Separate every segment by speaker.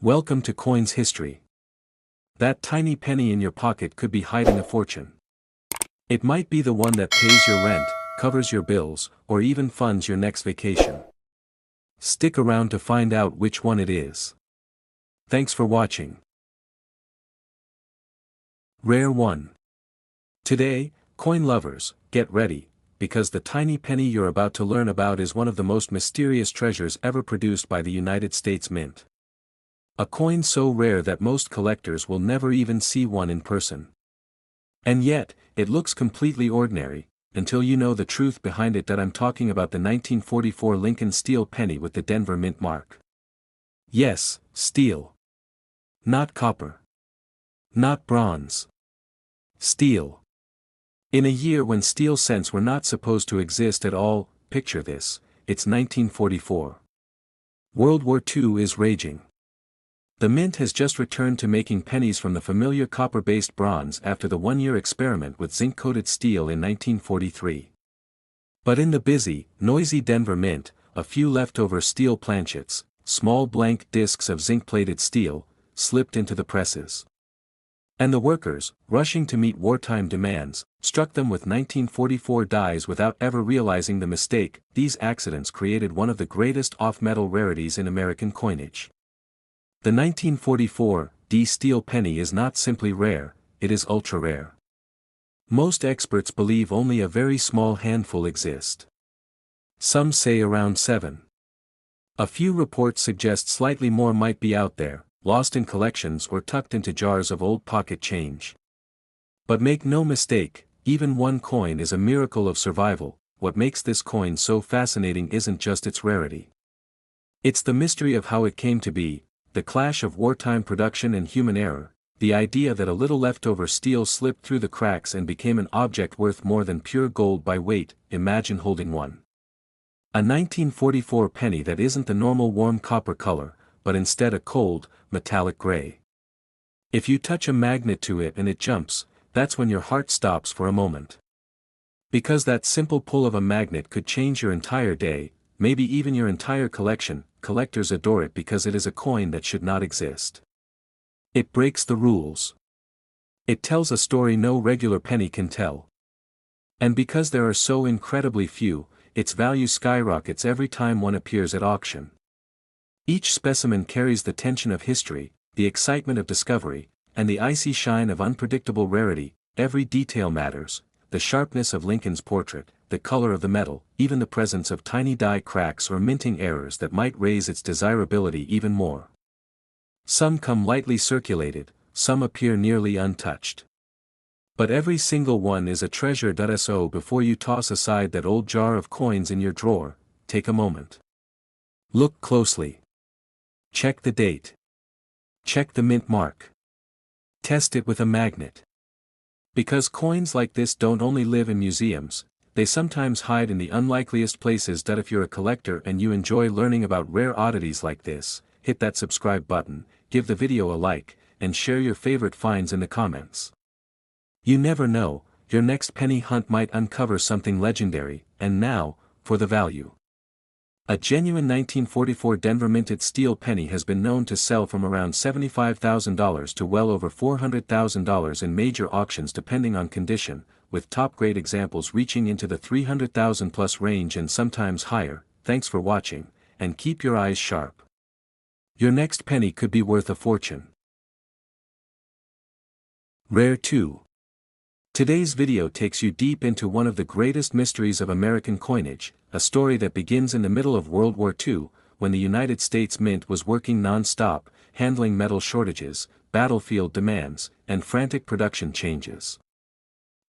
Speaker 1: Welcome to Coins History. That tiny penny in your pocket could be hiding a fortune. It might be the one that pays your rent, covers your bills, or even funds your next vacation. Stick around to find out which one it is. Thanks for watching. Rare 1. Today, coin lovers, get ready, because the tiny penny you're about to learn about is one of the most mysterious treasures ever produced by the United States Mint. A coin so rare that most collectors will never even see one in person. And yet, it looks completely ordinary, until you know the truth behind it. That I'm talking about the 1944 Lincoln steel penny with the Denver Mint mark. Yes, steel. Not copper. Not bronze. Steel. In a year when steel cents were not supposed to exist at all, picture this, it's 1944. World War II is raging. The Mint has just returned to making pennies from the familiar copper-based bronze after the one-year experiment with zinc-coated steel in 1943. But in the busy, noisy Denver Mint, a few leftover steel planchets, small blank discs of zinc-plated steel, slipped into the presses. And the workers, rushing to meet wartime demands, struck them with 1944 dies without ever realizing the mistake. These accidents created one of the greatest off-metal rarities in American coinage. The 1944 D steel penny is not simply rare, it is ultra-rare. Most experts believe only a very small handful exist. Some say around 7. A few reports suggest slightly more might be out there, lost in collections or tucked into jars of old pocket change. But make no mistake, even one coin is a miracle of survival. What makes this coin so fascinating isn't just its rarity. It's the mystery of how it came to be. The clash of wartime production and human error, the idea that a little leftover steel slipped through the cracks and became an object worth more than pure gold by weight. Imagine holding one. A 1944 penny that isn't the normal warm copper color, but instead a cold, metallic gray. If you touch a magnet to it and it jumps, that's when your heart stops for a moment. Because that simple pull of a magnet could change your entire day, maybe even your entire collection. Collectors adore it because it is a coin that should not exist. It breaks the rules. It tells a story no regular penny can tell. And because there are so incredibly few, its value skyrockets every time one appears at auction. Each specimen carries the tension of history, the excitement of discovery, and the icy shine of unpredictable rarity. Every detail matters. The sharpness of Lincoln's portrait, the color of the metal, even the presence of tiny die cracks or minting errors that might raise its desirability even more. Some come lightly circulated, some appear nearly untouched. But every single one is a treasure. So before you toss aside that old jar of coins in your drawer, take a moment. Look closely. Check the date. Check the mint mark. Test it with a magnet. Because coins like this don't only live in museums, they sometimes hide in the unlikeliest places. If you're a collector and you enjoy learning about rare oddities like this, hit that subscribe button, give the video a like, and share your favorite finds in the comments. You never know, your next penny hunt might uncover something legendary. And now, for the value. A genuine 1944 Denver minted steel penny has been known to sell from around $75,000 to well over $400,000 in major auctions depending on condition, with top-grade examples reaching into the $300,000 plus range and sometimes higher. Thanks for watching, and keep your eyes sharp. Your next penny could be worth a fortune. Rare 2. Today's video takes you deep into one of the greatest mysteries of American coinage, a story that begins in the middle of World War II, when the United States Mint was working non-stop, handling metal shortages, battlefield demands, and frantic production changes.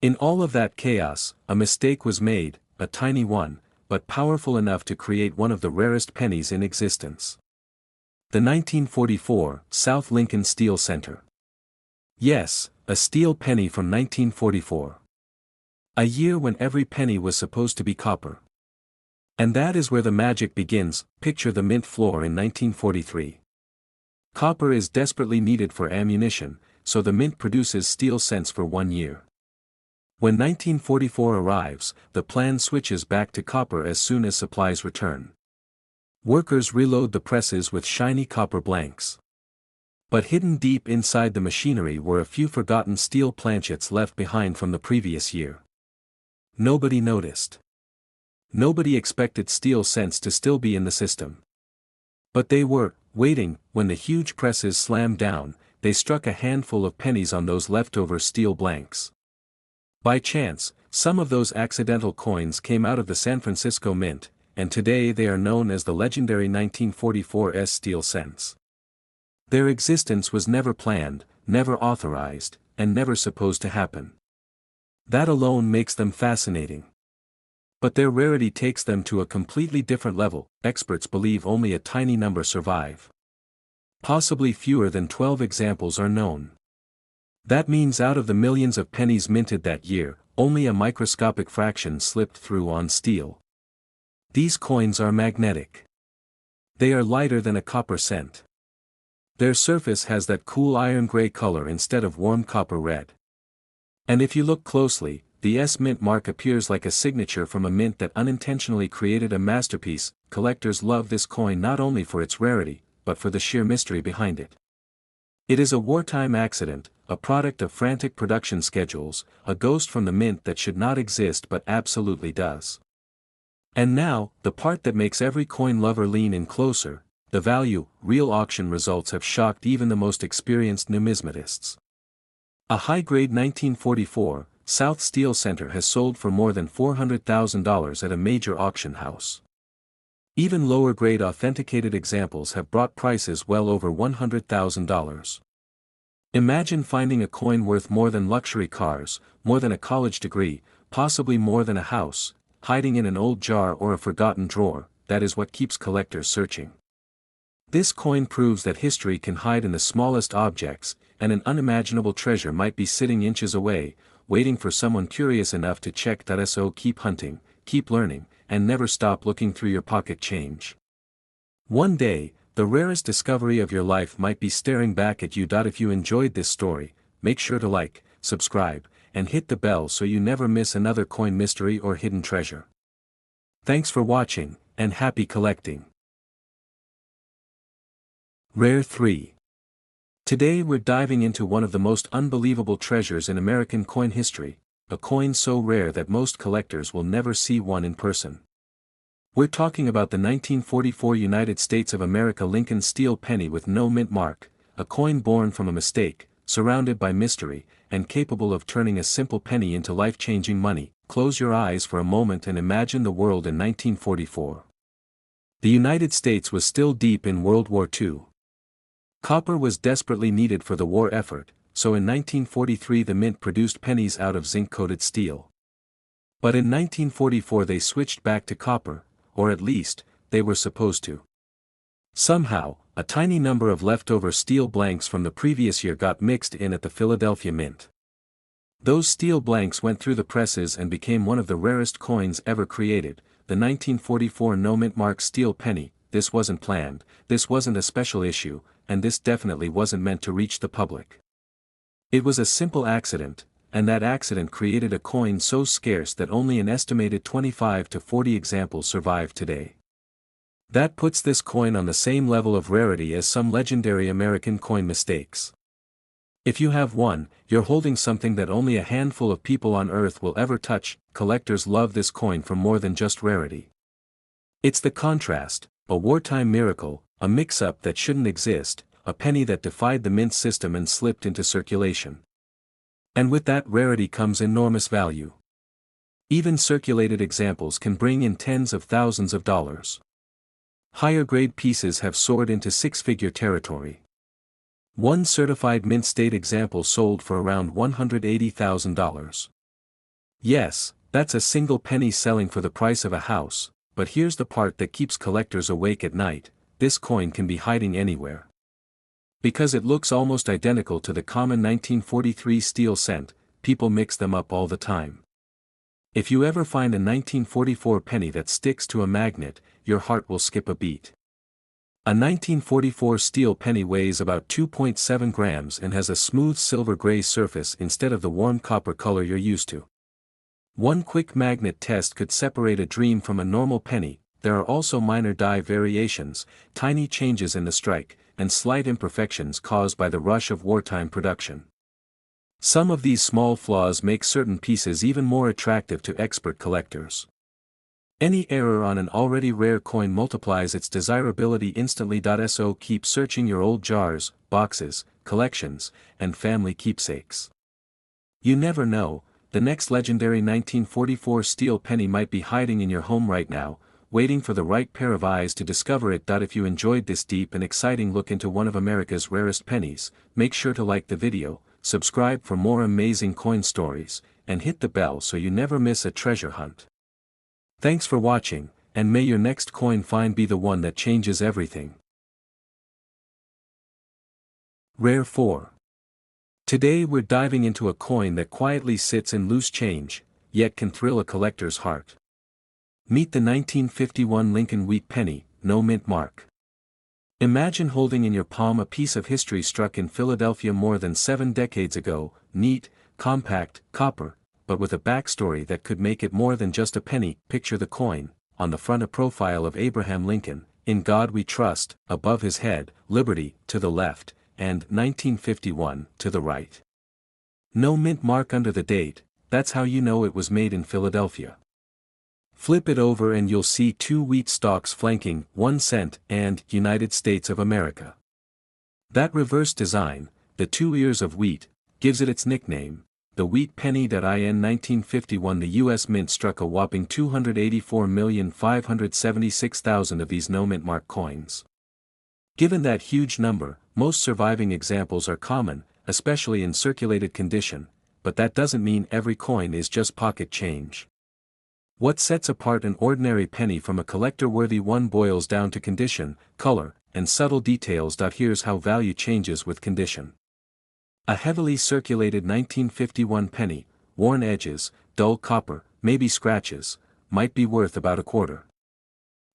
Speaker 1: In all of that chaos, a mistake was made, a tiny one, but powerful enough to create one of the rarest pennies in existence. The 1944 South Lincoln Steel Center. Yes, a steel penny from 1944. A year when every penny was supposed to be copper. And that is where the magic begins. Picture the mint floor in 1943. Copper is desperately needed for ammunition, so the mint produces steel cents for 1 year. When 1944 arrives, the plan switches back to copper as soon as supplies return. Workers reload the presses with shiny copper blanks. But hidden deep inside the machinery were a few forgotten steel planchets left behind from the previous year. Nobody noticed. Nobody expected steel cents to still be in the system. But they were, waiting. When the huge presses slammed down, they struck a handful of pennies on those leftover steel blanks. By chance, some of those accidental coins came out of the San Francisco Mint, and today they are known as the legendary 1944 steel cents. Their existence was never planned, never authorized, and never supposed to happen. That alone makes them fascinating. But their rarity takes them to a completely different level. Experts believe only a tiny number survive. Possibly fewer than 12 examples are known. That means out of the millions of pennies minted that year, only a microscopic fraction slipped through on steel. These coins are magnetic. They are lighter than a copper cent. Their surface has that cool iron gray color instead of warm copper red. And if you look closely, the S mint mark appears like a signature from a mint that unintentionally created a masterpiece. Collectors love this coin not only for its rarity, but for the sheer mystery behind it. It is a wartime accident, a product of frantic production schedules, a ghost from the mint that should not exist but absolutely does. And now, the part that makes every coin lover lean in closer: the value. Real auction results have shocked even the most experienced numismatists. A high-grade 1944 South Steel Center has sold for more than $400,000 at a major auction house. Even lower-grade authenticated examples have brought prices well over $100,000. Imagine finding a coin worth more than luxury cars, more than a college degree, possibly more than a house, hiding in an old jar or a forgotten drawer. That is what keeps collectors searching. This coin proves that history can hide in the smallest objects, and an unimaginable treasure might be sitting inches away, waiting for someone curious enough to check. So keep hunting, keep learning, and never stop looking through your pocket change. One day, the rarest discovery of your life might be staring back at you. If you enjoyed this story, make sure to like, subscribe, and hit the bell so you never miss another coin mystery or hidden treasure. Thanks for watching, and happy collecting. Rare 3. Today we're diving into one of the most unbelievable treasures in American coin history, a coin so rare that most collectors will never see one in person. We're talking about the 1944 United States of America Lincoln steel penny with no mint mark, a coin born from a mistake, surrounded by mystery, and capable of turning a simple penny into life-changing money. Close your eyes for a moment and imagine the world in 1944. The United States was still deep in World War II. Copper was desperately needed for the war effort, so in 1943 the mint produced pennies out of zinc-coated steel. But in 1944 they switched back to copper, or at least, they were supposed to. Somehow, a tiny number of leftover steel blanks from the previous year got mixed in at the Philadelphia Mint. Those steel blanks went through the presses and became one of the rarest coins ever created, the 1944 no mint mark steel penny. This wasn't planned, this wasn't a special issue, and this definitely wasn't meant to reach the public. It was a simple accident, and that accident created a coin so scarce that only an estimated 25 to 40 examples survive today. That puts this coin on the same level of rarity as some legendary American coin mistakes. If you have one, you're holding something that only a handful of people on Earth will ever touch. Collectors love this coin for more than just rarity. It's the contrast, a wartime miracle, a mix-up that shouldn't exist, a penny that defied the mint system and slipped into circulation. And with that rarity comes enormous value. Even circulated examples can bring in tens of thousands of dollars. Higher-grade pieces have soared into six-figure territory. One certified mint state example sold for around $180,000. Yes, that's a single penny selling for the price of a house, but here's the part that keeps collectors awake at night: this coin can be hiding anywhere. Because it looks almost identical to the common 1943 steel cent, people mix them up all the time. If you ever find a 1944 penny that sticks to a magnet, your heart will skip a beat. A 1944 steel penny weighs about 2.7 grams and has a smooth silver-gray surface instead of the warm copper color you're used to. One quick magnet test could separate a dream from a normal penny. There are also minor die variations, tiny changes in the strike, and slight imperfections caused by the rush of wartime production. Some of these small flaws make certain pieces even more attractive to expert collectors. Any error on an already rare coin multiplies its desirability instantly. So keep searching your old jars, boxes, collections, and family keepsakes. You never know, the next legendary 1944 steel penny might be hiding in your home right now, waiting for the right pair of eyes to discover it. If you enjoyed this deep and exciting look into one of America's rarest pennies, make sure to like the video, subscribe for more amazing coin stories, and hit the bell so you never miss a treasure hunt. Thanks for watching, and may your next coin find be the one that changes everything. Rare 4. Today we're diving into a coin that quietly sits in loose change, yet can thrill a collector's heart. Meet the 1951 Lincoln Wheat Penny, no mint mark. Imagine holding in your palm a piece of history struck in Philadelphia more than 7 decades ago, neat, compact, copper, but with a backstory that could make it more than just a penny. Picture the coin, on the front a profile of Abraham Lincoln, "In God We Trust," above his head, "Liberty," to the left, and "1951," to the right. No mint mark under the date, that's how you know it was made in Philadelphia. Flip it over and you'll see 2 wheat stalks flanking 1 cent and United States of America. That reverse design, the 2 ears of wheat, gives it its nickname, the Wheat Penny. In 1951 the U.S. Mint struck a whopping 284,576,000 of these no mint mark coins. Given that huge number, most surviving examples are common, especially in circulated condition, but that doesn't mean every coin is just pocket change. What sets apart an ordinary penny from a collector-worthy one boils down to condition, color, and subtle details. Here's how value changes with condition. A heavily circulated 1951 penny, worn edges, dull copper, maybe scratches, might be worth about a quarter.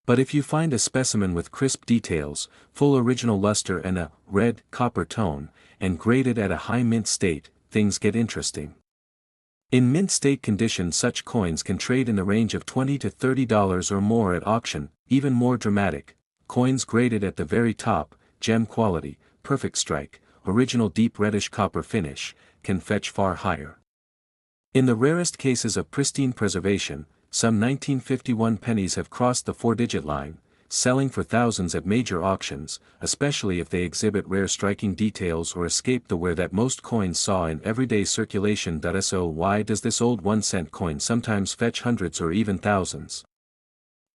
Speaker 1: But if you find a specimen with crisp details, full original luster and a red copper tone, and graded at a high mint state, things get interesting. In mint state condition such coins can trade in the range of $20 to $30 or more at auction. Even more dramatic, coins graded at the very top, gem quality, perfect strike, original deep reddish copper finish, can fetch far higher. In the rarest cases of pristine preservation, some 1951 pennies have crossed the 4-digit line, selling for thousands at major auctions, especially if they exhibit rare striking details or escape the wear that most coins saw in everyday circulation. So why does this old 1-cent coin sometimes fetch hundreds or even thousands?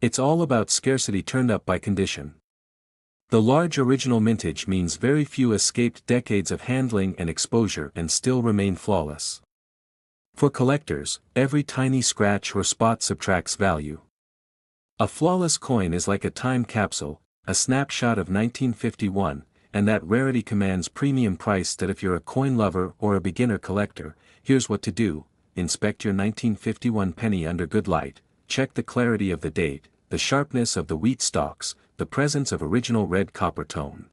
Speaker 1: It's all about scarcity turned up by condition. The large original mintage means very few escaped decades of handling and exposure and still remain flawless. For collectors, every tiny scratch or spot subtracts value. A flawless coin is like a time capsule, a snapshot of 1951, and that rarity commands premium price. If you're a coin lover or a beginner collector, here's what to do: inspect your 1951 penny under good light, check the clarity of the date, the sharpness of the wheat stalks, the presence of original red copper tone.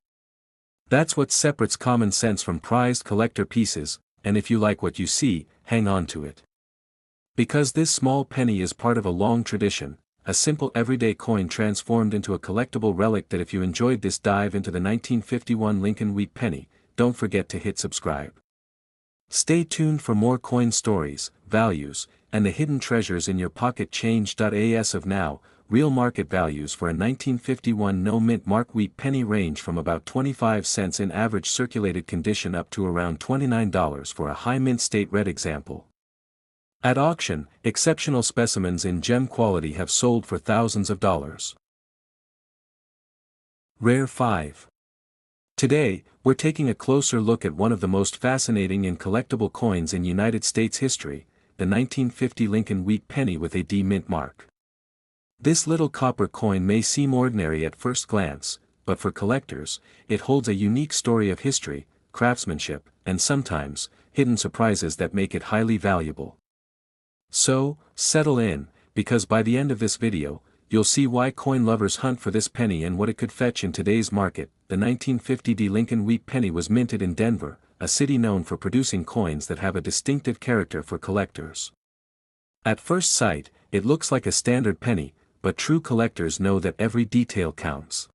Speaker 1: That's what separates common sense from prized collector pieces, and if you like what you see, hang on to it. Because this small penny is part of a long tradition, a simple everyday coin transformed into a collectible relic. If you enjoyed this dive into the 1951 Lincoln Wheat Penny, don't forget to hit subscribe. Stay tuned for more coin stories, values, and the hidden treasures in your pocket change. As of now, real market values for a 1951 no mint mark wheat penny range from about 25 cents in average circulated condition up to around $29 for a high mint state red example. At auction, exceptional specimens in gem quality have sold for thousands of dollars. Rare 5. Today, we're taking a closer look at one of the most fascinating and collectible coins in United States history, the 1950 Lincoln Wheat Penny with a D mint mark. This little copper coin may seem ordinary at first glance, but for collectors, it holds a unique story of history, craftsmanship, and sometimes, hidden surprises that make it highly valuable. So, settle in, because by the end of this video, you'll see why coin lovers hunt for this penny and what it could fetch in today's market. The 1950 D Lincoln Wheat Penny was minted in Denver, a city known for producing coins that have a distinctive character for collectors. At first sight, it looks like a standard penny, but true collectors know that every detail counts.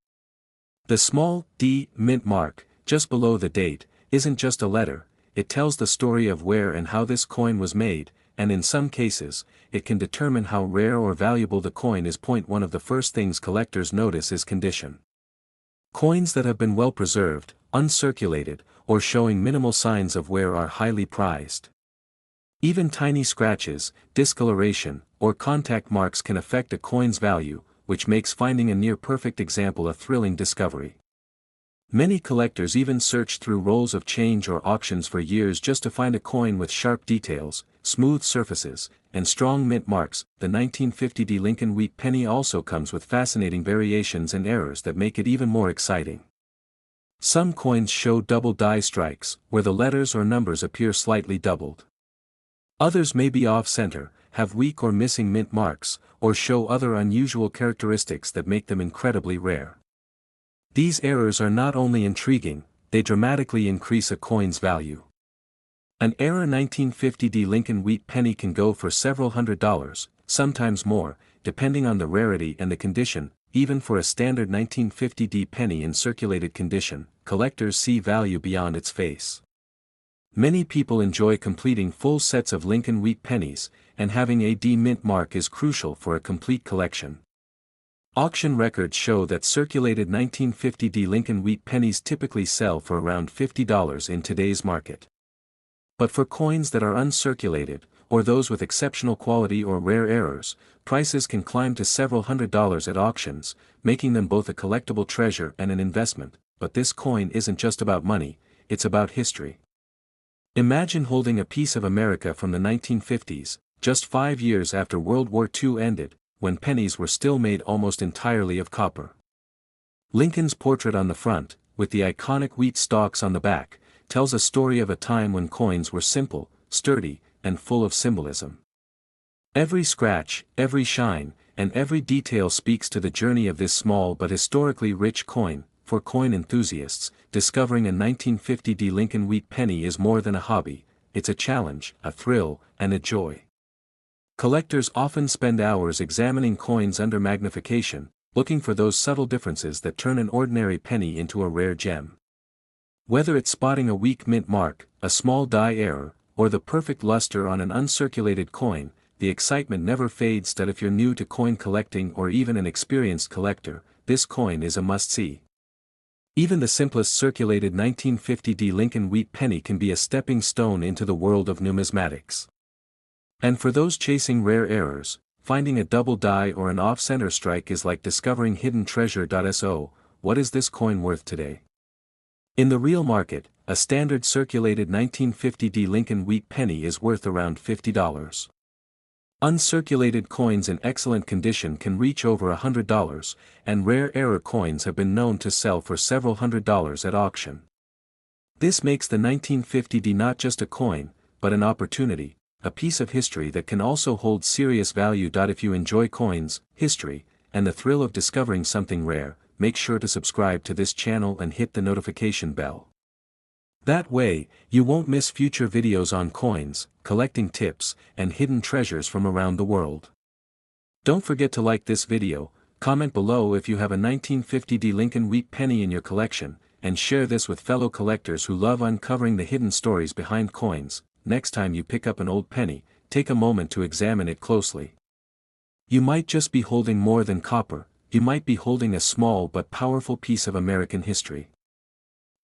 Speaker 1: The small D mint mark, just below the date, isn't just a letter, it tells the story of where and how this coin was made, and in some cases, it can determine how rare or valuable the coin is. One of the first things collectors notice is condition. Coins that have been well preserved, uncirculated, or showing minimal signs of wear are highly prized. Even tiny scratches, discoloration, or contact marks can affect a coin's value, which makes finding a near-perfect example a thrilling discovery. Many collectors even search through rolls of change or auctions for years just to find a coin with sharp details, smooth surfaces, and strong mint marks. The 1950 Lincoln wheat penny also comes with fascinating variations and errors that make it even more exciting. Some coins show double die strikes, where the letters or numbers appear slightly doubled. Others may be off-center, have weak or missing mint marks, or show other unusual characteristics that make them incredibly rare. These errors are not only intriguing, they dramatically increase a coin's value. An error 1950 Lincoln wheat penny can go for several $100s, sometimes more, depending on the rarity and the condition. Even for a standard 1950 penny in circulated condition, collectors see value beyond its face. Many people enjoy completing full sets of Lincoln wheat pennies, and having a D mint mark is crucial for a complete collection. Auction records show that circulated 1950 Lincoln wheat pennies typically sell for around $50 in today's market. But for coins that are uncirculated, or those with exceptional quality or rare errors, prices can climb to several $100s at auctions, making them both a collectible treasure and an investment. But this coin isn't just about money, it's about history. Imagine holding a piece of America from the 1950s, just 5 years after World War II ended, when pennies were still made almost entirely of copper. Lincoln's portrait on the front, with the iconic wheat stalks on the back, tells a story of a time when coins were simple, sturdy, and full of symbolism. Every scratch, every shine, and every detail speaks to the journey of this small but historically rich coin. For coin enthusiasts, discovering a 1950 Lincoln wheat penny is more than a hobby, it's a challenge, a thrill, and a joy. Collectors often spend hours examining coins under magnification, looking for those subtle differences that turn an ordinary penny into a rare gem. Whether it's spotting a weak mint mark, a small die error, or the perfect luster on an uncirculated coin, the excitement never fades. That if you're new to coin collecting or even an experienced collector, this coin is a must-see. Even the simplest circulated 1950 Lincoln wheat penny can be a stepping stone into the world of numismatics. And for those chasing rare errors, finding a double die or an off-center strike is like discovering hidden treasure. So, what is this coin worth today? In the real market, a standard circulated 1950 Lincoln wheat penny is worth around $50. Uncirculated coins in excellent condition can reach over $100, and rare error coins have been known to sell for several $100s at auction. This makes the 1950 not just a coin, but an opportunity, a piece of history that can also hold serious value. If you enjoy coins, history, and the thrill of discovering something rare, make sure to subscribe to this channel and hit the notification bell. That way, you won't miss future videos on coins, collecting tips, and hidden treasures from around the world. Don't forget to like this video, comment below if you have a 1950 Lincoln wheat penny in your collection, and share this with fellow collectors who love uncovering the hidden stories behind coins. Next time you pick up an old penny, take a moment to examine it closely. You might just be holding more than copper, you might be holding a small but powerful piece of American history.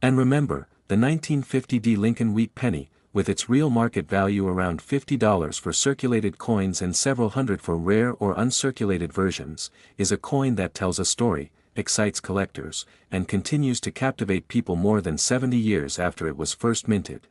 Speaker 1: And remember, the 1950 Lincoln wheat penny, with its real market value around $50 for circulated coins and several hundred for rare or uncirculated versions, is a coin that tells a story, excites collectors, and continues to captivate people more than 70 years after it was first minted.